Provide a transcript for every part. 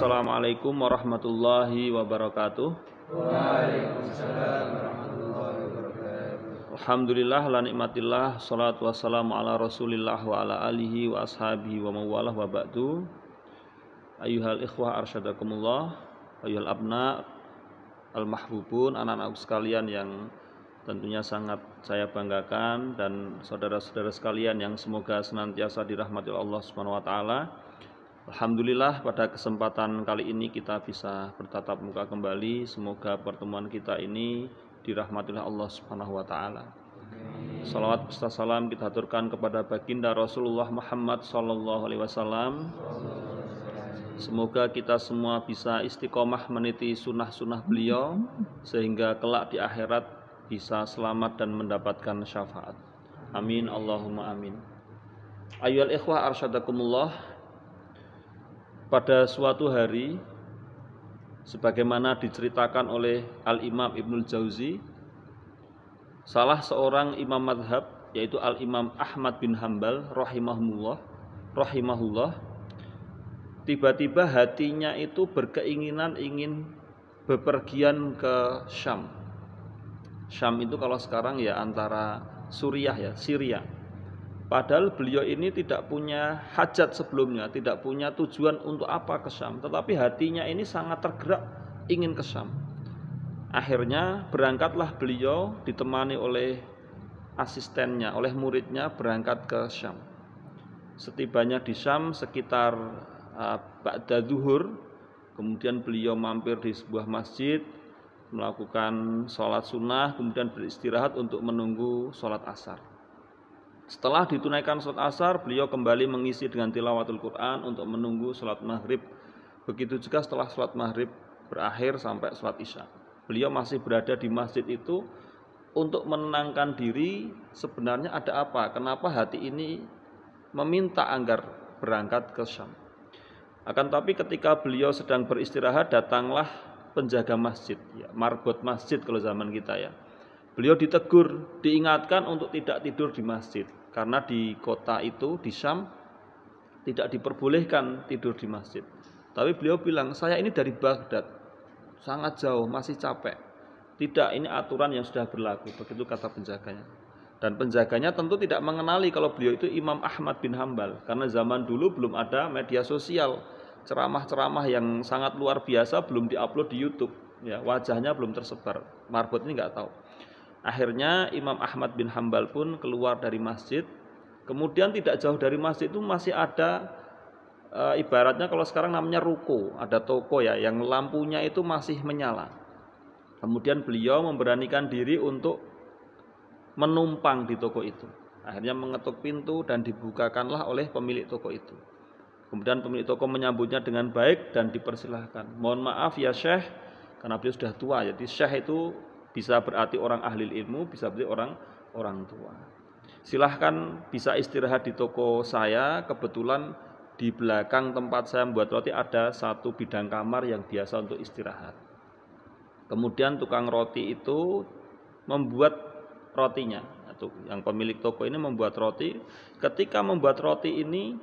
Assalamualaikum warahmatullahi wabarakatuh. Waalaikumsalam warahmatullahi wabarakatuh. Alhamdulillah la nikmatillah, salatu wassalamu ala rasulillah wa ala alihi wa ashabihi wa mawalah wa ba'du. Ayyuhal ikhwah arsyadakumullah, ayyuhal abna al-mahbubun, anak-anak sekalian yang tentunya sangat saya banggakan, dan saudara-saudara sekalian yang semoga senantiasa dirahmati Allah Subhanahu wa taala. Alhamdulillah pada kesempatan kali ini kita bisa bertatap muka kembali. Semoga pertemuan kita ini dirahmati oleh Allah Subhanahu wa taala. Salawat serta salam kita haturkan kepada baginda Rasulullah Muhammad sallallahu alaihi wasallam. Semoga kita semua bisa istiqomah meniti sunnah-sunnah beliau sehingga kelak di akhirat bisa selamat dan mendapatkan syafaat. Amin Allahumma amin. Ayyuhal ikhwah arsyadakumullah. Pada suatu hari, sebagaimana diceritakan oleh Al-Imam Ibnul Jauzi, salah seorang imam madhab, yaitu Al-Imam Ahmad bin Hanbal rahimahullah, tiba-tiba hatinya itu berkeinginan ingin bepergian ke Syam. Syam itu kalau sekarang ya antara Suriah ya, Syria. Padahal beliau ini tidak punya hajat sebelumnya, tidak punya tujuan untuk apa ke Syam, tetapi hatinya ini sangat tergerak ingin ke Syam. Akhirnya berangkatlah beliau ditemani oleh asistennya, oleh muridnya berangkat ke Syam. Setibanya di Syam sekitar ba'da zuhur, kemudian beliau mampir di sebuah masjid, melakukan sholat sunnah, kemudian beristirahat untuk menunggu sholat asar. Setelah ditunaikan sholat asar, beliau kembali mengisi dengan tilawatul Quran untuk menunggu sholat maghrib. Begitu juga setelah sholat maghrib berakhir sampai sholat isya. Beliau masih berada di masjid itu untuk menenangkan diri. Sebenarnya ada apa? Kenapa hati ini meminta agar berangkat ke Syam? Akan tapi ketika beliau sedang beristirahat, datanglah penjaga masjid, ya, marbot masjid kalau zaman kita ya. Beliau ditegur, diingatkan untuk tidak tidur di masjid, karena di kota itu, di Syam, tidak diperbolehkan tidur di masjid. Tapi beliau bilang, saya ini dari Baghdad, sangat jauh, masih capek. Tidak, ini aturan yang sudah berlaku, begitu kata penjaganya. Dan penjaganya tentu tidak mengenali kalau beliau itu Imam Ahmad bin Hanbal, karena zaman dulu belum ada media sosial, ceramah-ceramah yang sangat luar biasa belum diupload di YouTube, ya, wajahnya belum tersebar, marbot ini nggak tahu. Akhirnya Imam Ahmad bin Hanbal pun keluar dari masjid. Kemudian tidak jauh dari masjid itu masih ada ibaratnya kalau sekarang namanya ruko, ada toko ya, yang lampunya itu masih menyala. Kemudian beliau memberanikan diri untuk menumpang di toko itu. Akhirnya mengetuk pintu dan dibukakanlah oleh pemilik toko itu. Kemudian pemilik toko menyambutnya dengan baik dan dipersilahkan. Mohon maaf ya Syekh, karena beliau sudah tua. Jadi Syekh itu bisa berarti orang ahli ilmu, bisa berarti orang tua. Silahkan bisa istirahat di toko saya. Kebetulan di belakang tempat saya membuat roti ada satu bidang kamar yang biasa untuk istirahat. Kemudian tukang roti itu membuat rotinya. Yang pemilik toko ini membuat roti. Ketika membuat roti ini,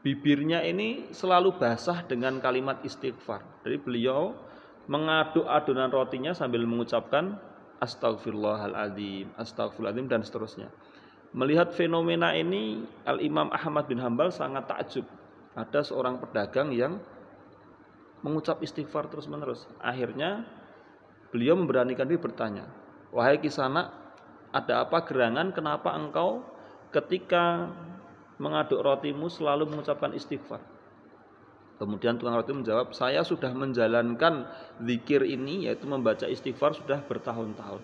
bibirnya ini selalu basah dengan kalimat istighfar. Jadi beliau mengaduk adonan rotinya sambil mengucapkan astagfirullahaladzim, astagfirullahaladzim, dan seterusnya. Melihat fenomena ini, Al-Imam Ahmad bin Hanbal sangat takjub. Ada seorang pedagang yang mengucap istighfar terus-menerus. Akhirnya beliau memberanikan diri bertanya, wahai Kisana, ada apa gerangan, kenapa engkau ketika mengaduk rotimu selalu mengucapkan istighfar? Kemudian tukang roti menjawab, saya sudah menjalankan zikir ini, yaitu membaca istighfar, sudah bertahun-tahun.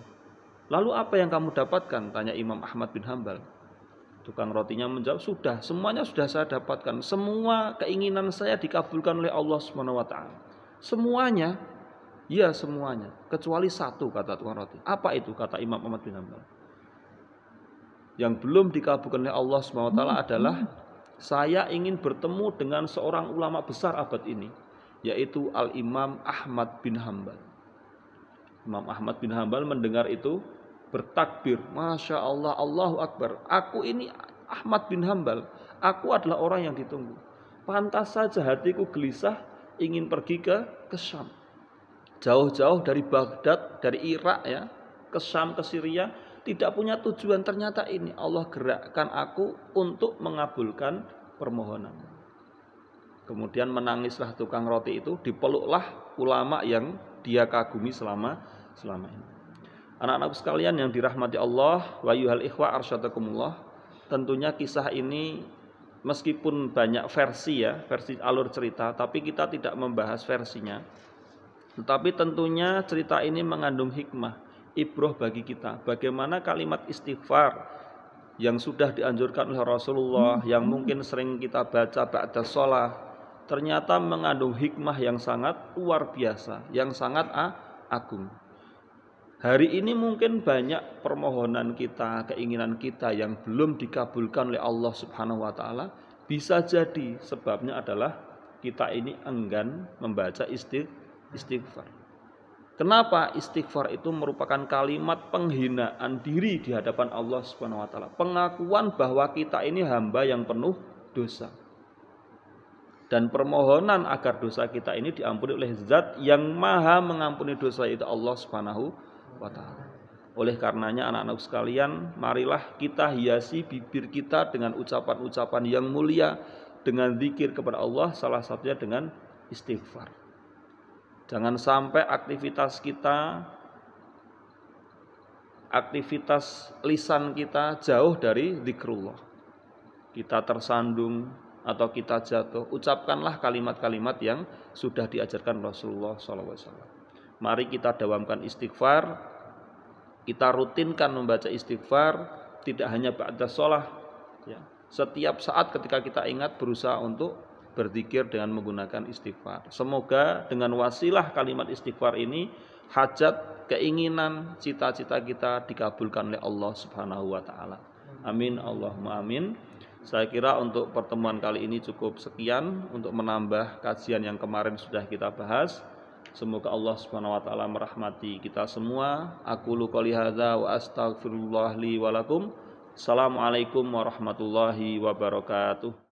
Lalu apa yang kamu dapatkan? Tanya Imam Ahmad bin Hanbal. Tukang rotinya menjawab, semuanya sudah saya dapatkan. Semua keinginan saya dikabulkan oleh Allah SWT. Semuanya? Ya semuanya, kecuali satu, kata tukang roti. Apa itu? Kata Imam Ahmad bin Hanbal. Yang belum dikabulkan oleh Allah SWT adalah saya ingin bertemu dengan seorang ulama besar abad ini, yaitu Al-Imam Ahmad bin Hanbal. Imam Ahmad bin Hanbal mendengar itu bertakbir, Masya Allah, Allahu Akbar. Aku ini Ahmad bin Hanbal, aku adalah orang yang ditunggu. Pantas saja hatiku gelisah ingin pergi ke Syam. Jauh-jauh dari Baghdad, dari Irak ya, ke Syam, ke Syria, tidak punya tujuan, ternyata ini Allah gerakkan aku untuk mengabulkan permohonan. Kemudian menangislah tukang roti itu, dipeluklah ulama yang dia kagumi selama ini. Anak-anak sekalian yang dirahmati Allah, wa yuhal ikhwa arsyadakumullah, tentunya kisah ini meskipun banyak versi ya, versi alur cerita, tapi kita tidak membahas versinya. Tetapi tentunya cerita ini mengandung hikmah, ibrah bagi kita. Bagaimana kalimat istighfar yang sudah dianjurkan oleh Rasulullah, yang mungkin sering kita baca ba'da shalah, ternyata mengandung hikmah yang sangat luar biasa, yang sangat agung. Hari ini mungkin banyak permohonan kita, keinginan kita yang belum dikabulkan oleh Allah Subhanahu wa taala. Bisa jadi sebabnya adalah kita ini enggan membaca istighfar. Kenapa? Istighfar itu merupakan kalimat penghinaan diri di hadapan Allah Subhanahu wa taala. Pengakuan bahwa kita ini hamba yang penuh dosa. Dan permohonan agar dosa kita ini diampuni oleh Zat yang Maha mengampuni dosa, itu Allah Subhanahu wa ta'ala. Oleh karenanya anak-anak sekalian, marilah kita hiasi bibir kita dengan ucapan-ucapan yang mulia, dengan zikir kepada Allah, salah satunya dengan istighfar. Jangan sampai aktivitas kita, aktivitas lisan kita jauh dari zikrullah. Kita tersandung atau kita jatuh, ucapkanlah kalimat-kalimat yang sudah diajarkan Rasulullah SAW. Mari kita dawamkan istighfar, kita rutinkan membaca istighfar, tidak hanya ba'da shalah ya. Setiap saat ketika kita ingat, berusaha untuk berzikir dengan menggunakan istighfar. Semoga dengan wasilah kalimat istighfar ini, hajat, keinginan, cita-cita kita dikabulkan oleh Allah Subhanahu wa taala. Amin Allahumma amin. Saya kira untuk pertemuan kali ini cukup sekian untuk menambah kajian yang kemarin sudah kita bahas. Semoga Allah Subhanahu wa taala merahmati kita semua. Aqulu qouli hadza wa astaghfirullah li wa lakum. Assalamualaikum warahmatullahi wabarakatuh.